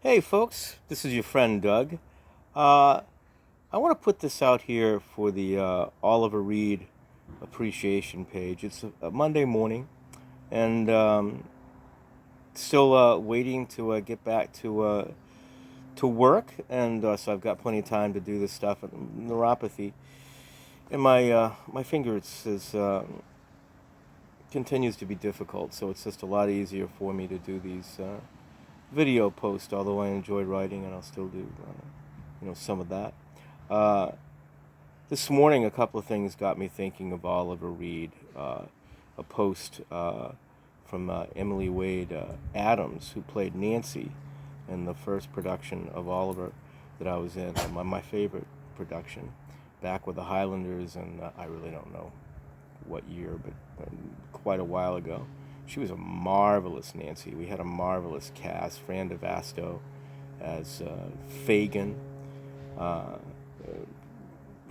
Hey, folks, this is your friend Doug. Uh, I want to put this out here for the Oliver Reed appreciation page. It's a Monday morning, and still waiting to get back to work, and so I've got plenty of time to do this stuff. And neuropathy in my fingers continues to be difficult, so it's just a lot easier for me to do these video posts. Although I enjoy writing, and I'll still do some of that. Uh, this morning, a couple of things got me thinking of Oliver Reed. A post from Emily Wade Adams, who played Nancy in the first production of Oliver that I was in, my favorite production, back with the Highlanders, and I really don't know what year, but quite a while ago. She was a marvelous Nancy. We had a marvelous cast. Fran DeVasto as Fagin. Uh,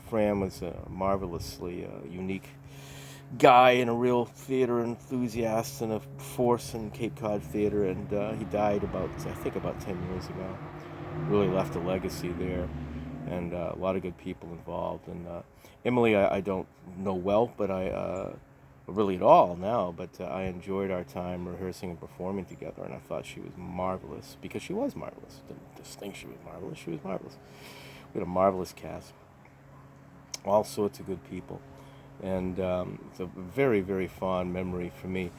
Fran was a marvelously unique guy and a real theater enthusiast and a force in Cape Cod theater, and he died about 10 years ago. Really left a legacy there, and a lot of good people involved. And Emily, I don't know well, but really at all now, but I enjoyed our time rehearsing and performing together, and I thought she was marvelous because she was marvelous. Didn't just think she was marvelous; she was marvelous. We had a marvelous cast, all sorts of good people, and it's a very, very fond memory for me.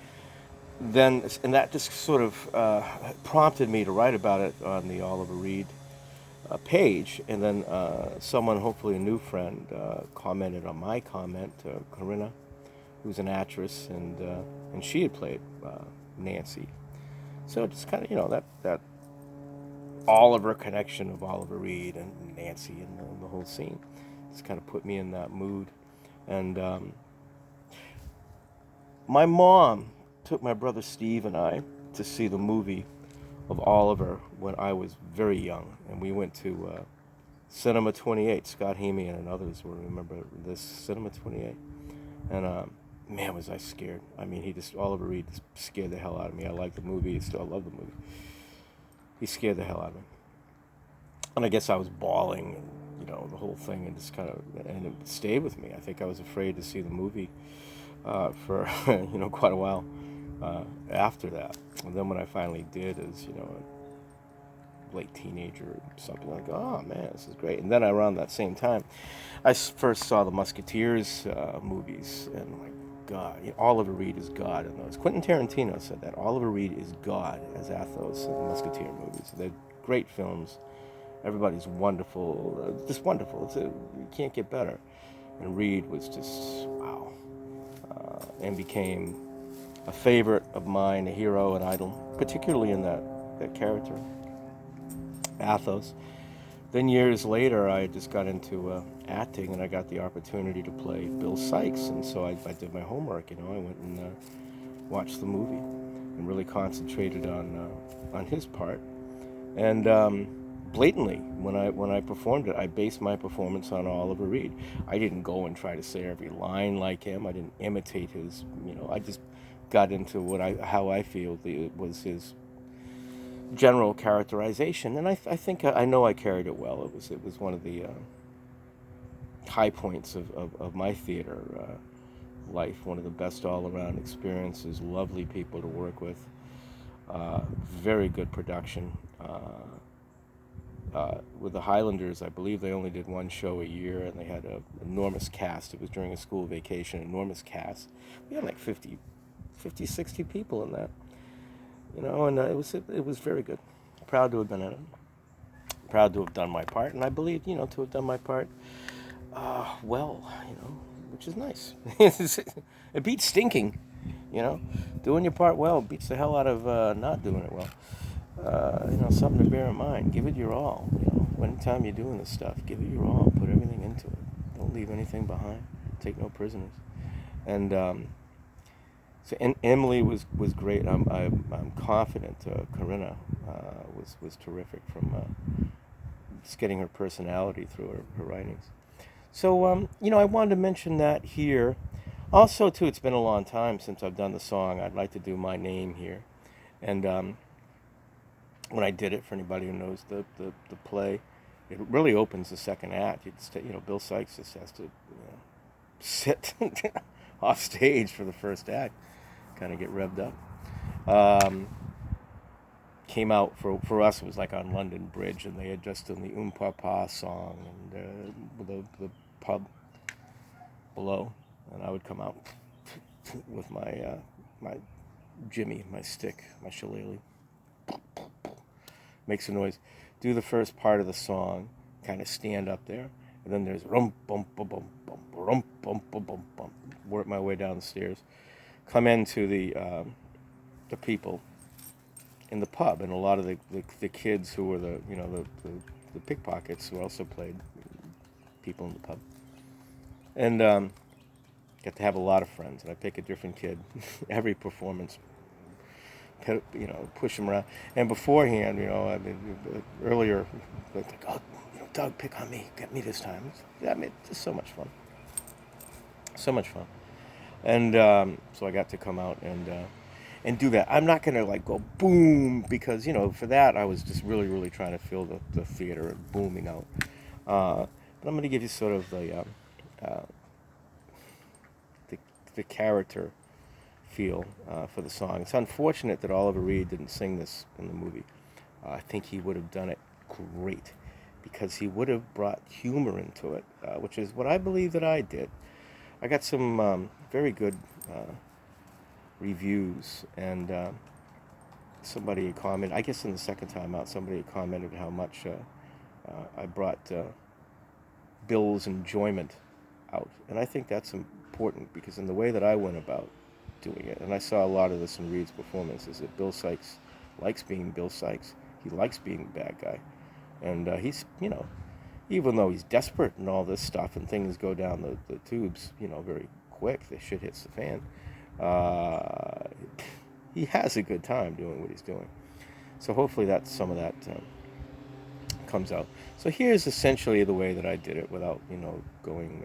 Then, and that just sort of prompted me to write about it on the Oliver Reed page, and then someone, hopefully a new friend, commented on my comment, Corinna, who's an actress, and she had played Nancy. So just kind of that Oliver connection of Oliver Reed and Nancy and the whole scene. Just kind of put me in that mood. And my mom took my brother Steve and I to see the movie of Oliver when I was very young, and we went to Cinema 28. Scott Hemian and others will remember this Cinema 28. And man, was I scared. I mean, Oliver Reed just scared the hell out of me. I like the movie. I love the movie. He scared the hell out of me. And I guess I was bawling, and, the whole thing, and just kind of, and it stayed with me. I think I was afraid to see the movie for, quite a while after that. And then when I finally did, as, a late teenager or something, like, oh man, this is great. And then around that same time, I first saw the Musketeers movies, and my God, Oliver Reed is God in those. Quentin Tarantino said that Oliver Reed is God as Athos in the Musketeer movies. They're great films. Everybody's wonderful, just wonderful. You can't get better. And Reed was just wow, and became a favorite of mine, a hero, an idol, particularly in that character, Athos. Then years later, I just got into acting, and I got the opportunity to play Bill Sikes, and so I did my homework. I went and watched the movie, and really concentrated on his part. And blatantly, when I performed it, I based my performance on Oliver Reed. I didn't go and try to say every line like him. I didn't imitate his. I just got into how I feel was his general characterization, and I think I know I carried it well. It was one of the high points of my theater life. One of the best all around experiences. Lovely people to work with. Very good production. With the Highlanders, I believe they only did one show a year, and they had an enormous cast. It was during a school vacation, enormous cast. We had like 50, 60 people in that. And it was very good. Proud to have been in it. Proud to have done my part, and I believe, to have done my part well, which is nice. It beats stinking, you know. Doing your part well beats the hell out of not doing it well. Something to bear in mind. Give it your all. Anytime you're doing this stuff, give it your all. Put everything into it. Don't leave anything behind. Take no prisoners. And and Emily was great. I'm confident. Corinna was terrific from just getting her personality through her writings. So I wanted to mention that here. Also, too, it's been a long time since I've done the song. I'd like to do my name here, and when I did it. For anybody who knows the play, it really opens the second act. Bill Sikes just has to sit off stage for the first act, kind of get revved up. Came out for us. It was like on London Bridge, and they had just done the Pa song and the pub below, and I would come out with my Jimmy, my stick, my shillelagh, makes a noise, do the first part of the song, kind of stand up there, and then there's rum bum bum bum bum rum bum bum bum bum, work my way down the stairs, come into the people in the pub, and a lot of the kids who were the pickpockets who also played people in the pub, and got to have a lot of friends, and I pick a different kid every performance, push them around. And beforehand, earlier, like, oh, Doug, pick on me, get me this time. It's just so much fun, so much fun. And so I got to come out and do that. I'm not gonna like go boom, because for that I was just really, really trying to feel the theater and booming out. But I'm gonna give you sort of the character feel for the song. It's unfortunate that Oliver Reed didn't sing this in the movie. I think he would have done it great, because he would have brought humor into it, which is what I believe that I did. I got some very good reviews, and somebody commented, I guess in the second time out, somebody commented how much I brought Bill's enjoyment out. And I think that's important, because in the way that I went about doing it, and I saw a lot of this in Reed's performance, is that Bill Sikes likes being Bill Sikes. He likes being a bad guy. And he's, even though he's desperate and all this stuff, and things go down the tubes, very quick, the shit hits the fan, he has a good time doing what he's doing. So hopefully some of that comes out. So here's essentially the way that I did it without, going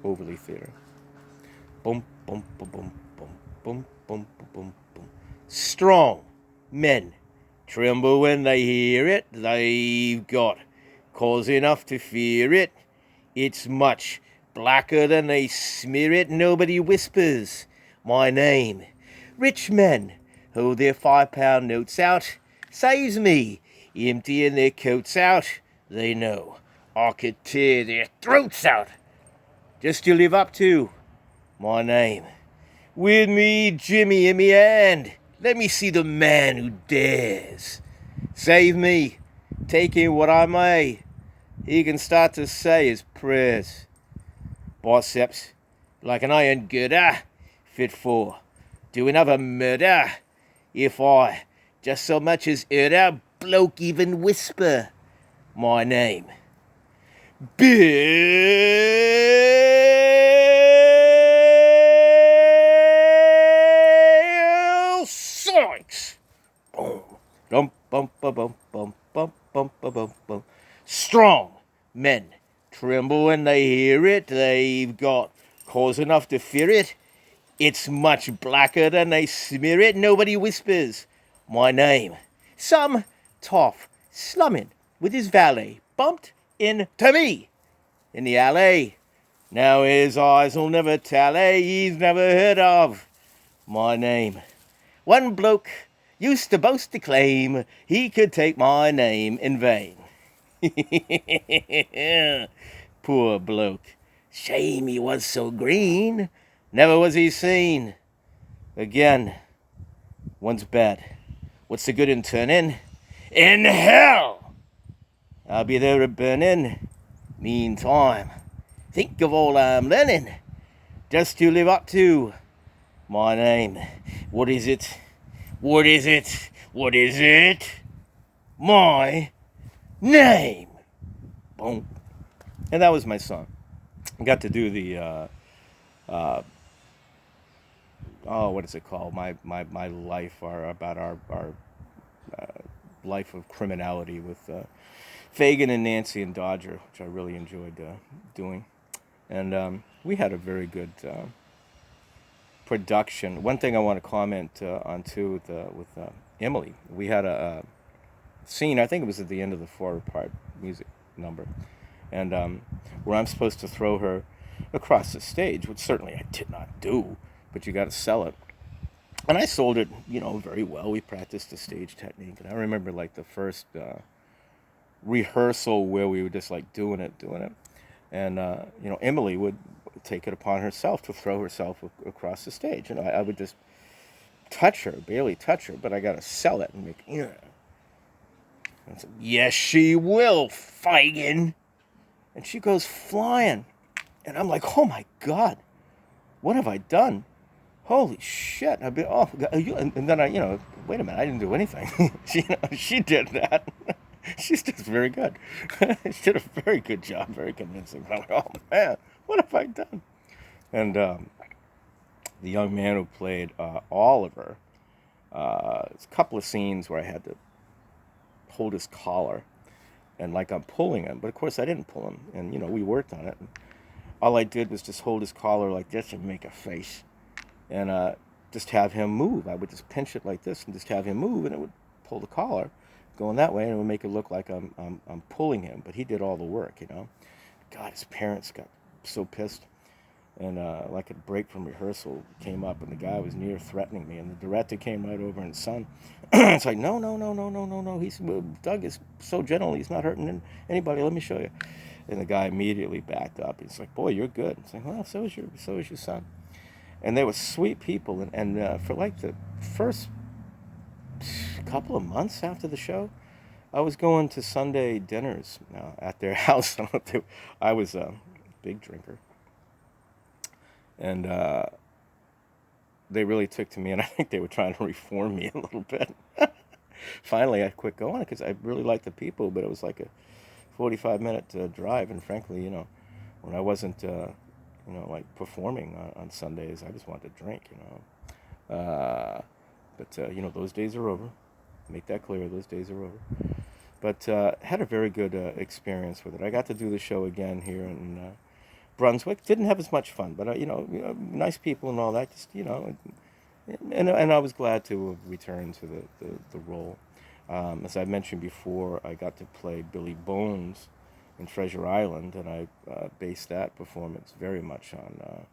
overly theater. Boom, boom, boom, boom, boom, boom, boom, boom, boom. Strong men tremble when they hear it. They've got cause enough to fear it. It's much blacker than they smear it. Nobody whispers my name. Rich men hold their £5 notes out. Saves me emptying their coats out. They know I could tear their throats out just to live up to my name. With me, Jimmy, in me hand. Let me see the man who dares. Save me, taking what I may. He can start to say his prayers. Biceps like an iron girder, fit for doing other murder. If I just so much as heard a bloke even whisper my name. Bill Sikes. Boom. Bum, bum, bum, bum, bum, bum, bum, bum, bum. Strong men tremble when they hear it. They've got cause enough to fear it. It's much blacker than they smear it. Nobody whispers my name. Some toff slumming with his valet bumped into me in the alley. Now his eyes'll never tally. He's never heard of my name. One bloke used to boast to claim he could take my name in vain. Poor bloke. Shame he was so green. Never was he seen again. One's bad. What's the good in turning? In hell! I'll be there a burning. Meantime, think of all I'm learning just to live up to my name. What is it? What is it? What is it? My name. Boom. And that was my song. I got to do the what is it called? My life, about our life of criminality with Fagin and Nancy and Dodger, which I really enjoyed doing. And we had a very good production. One thing I want to comment on too with Emily, we had a scene. I think it was at the end of the four-part music number, and where I'm supposed to throw her across the stage, which certainly I did not do, but you got to sell it. And I sold it, very well. We practiced the stage technique, and I remember like the first rehearsal where we were just like doing it, and Emily would take it upon herself to throw herself across the stage. I would just touch her, barely touch her, but I got to sell it and make. I said, yes, she will, Feigen. And she goes flying. And I'm like, oh my God, what have I done? Holy shit. I've been, oh, and then wait a minute, I didn't do anything. She did that. She's just very good. She did a very good job, very convincing. I'm like, oh man, what have I done? And the young man who played Oliver, there's a couple of scenes where I had to hold his collar and like I'm pulling him, but of course I didn't pull him, and we worked on it, and all I did was just hold his collar like this and make a face, and just have him move. I would just pinch it like this and just have him move, and it would pull the collar going that way, and it would make it look like I'm pulling him, but he did all the work. God, his parents got so pissed, and like a break from rehearsal came up, and the guy was near threatening me, and the director came right over, and son, it's like, no, Doug is so gentle, he's not hurting anybody, let me show you. And the guy immediately backed up. He's like, boy, you're good. It's like, well, so is your son. And they were sweet people, and for like the first couple of months after the show, I was going to Sunday dinners at their house. I was a big drinker, and they really took to me, and I think they were trying to reform me a little bit. Finally, I quit going because I really liked the people, but it was like a 45-minute drive, and frankly, when I wasn't, like performing on Sundays, I just wanted to drink, but those days are over. Make that clear, those days are over. But had a very good experience with it. I got to do the show again here in Brunswick. Didn't have as much fun, but nice people and all that. Just and I was glad to return to the role. As I mentioned before, I got to play Billy Bones in Treasure Island, and I based that performance very much on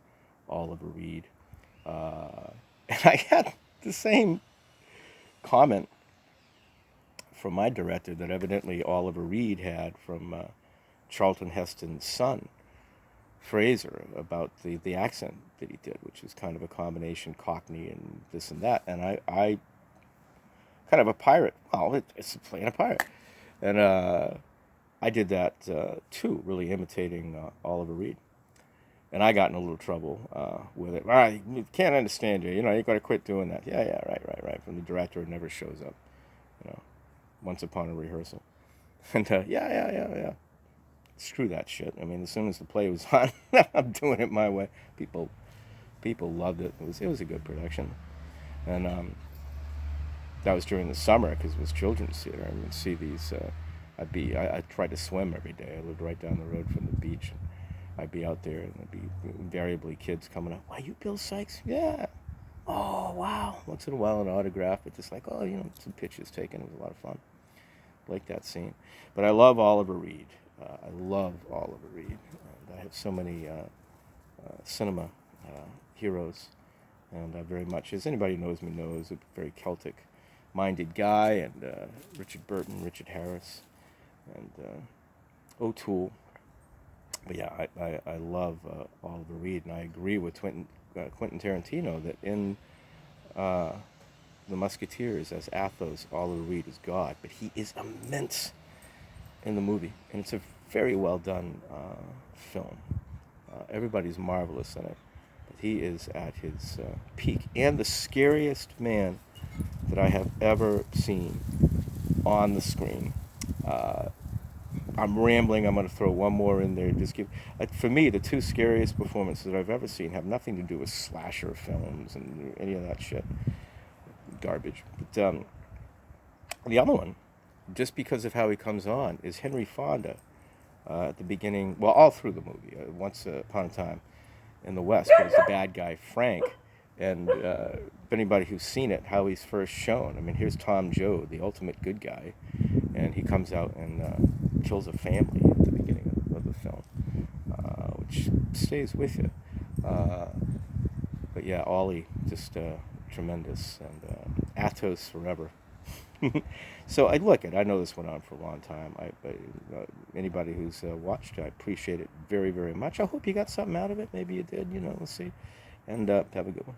Oliver Reed. And I had the same comment from my director that evidently Oliver Reed had from Charlton Heston's son, Fraser, about the accent that he did, which is kind of a combination Cockney and this and that. And I kind of a pirate. Well, it's playing a pirate. And I did that too, really imitating Oliver Reed. And I got in a little trouble with it. I can't understand you. You got to quit doing that. Yeah, right. From the director who never shows up, once upon a rehearsal. And yeah. Screw that shit. I mean, as soon as the play was on, I'm doing it my way. People loved it. It was a good production. And that was during the summer because it was children's theater. I would see these. I tried to swim every day. I lived right down the road from the beach. And I'd be out there, and there'd be invariably kids coming up. Why, you Bill Sykes? Yeah. Oh, wow. Once in a while, an autograph, but just like, some pictures taken. It was a lot of fun. Like that scene. But I love Oliver Reed. I love Oliver Reed. And I have so many cinema heroes. And I very much, as anybody who knows me knows, a very Celtic-minded guy. And Richard Burton, Richard Harris, and O'Toole. But yeah, I love Oliver Reed, and I agree with Quentin Tarantino that in The Musketeers, as Athos, Oliver Reed is God, but he is immense in the movie, and it's a very well done film. Everybody's marvelous in it, but he is at his peak, and the scariest man that I have ever seen on the screen. I'm rambling. I'm going to throw one more in there. Just give. For me, the two scariest performances that I've ever seen have nothing to do with slasher films and any of that shit, garbage. But the other one, just because of how he comes on, is Henry Fonda at the beginning. Well, all through the movie. Once Upon a Time in the West, but as the bad guy Frank, And anybody who's seen it, how he's first shown. I mean, here's Tom Joad, the ultimate good guy, and he comes out and kills a family at the beginning of the film, which stays with you. Uh, but yeah, Ollie, just tremendous, and Athos forever. So I look it. I know this went on for a long time. Anybody who's watched it, I appreciate it very, very much. I hope you got something out of it. Maybe you did. We'll see. And have a good one.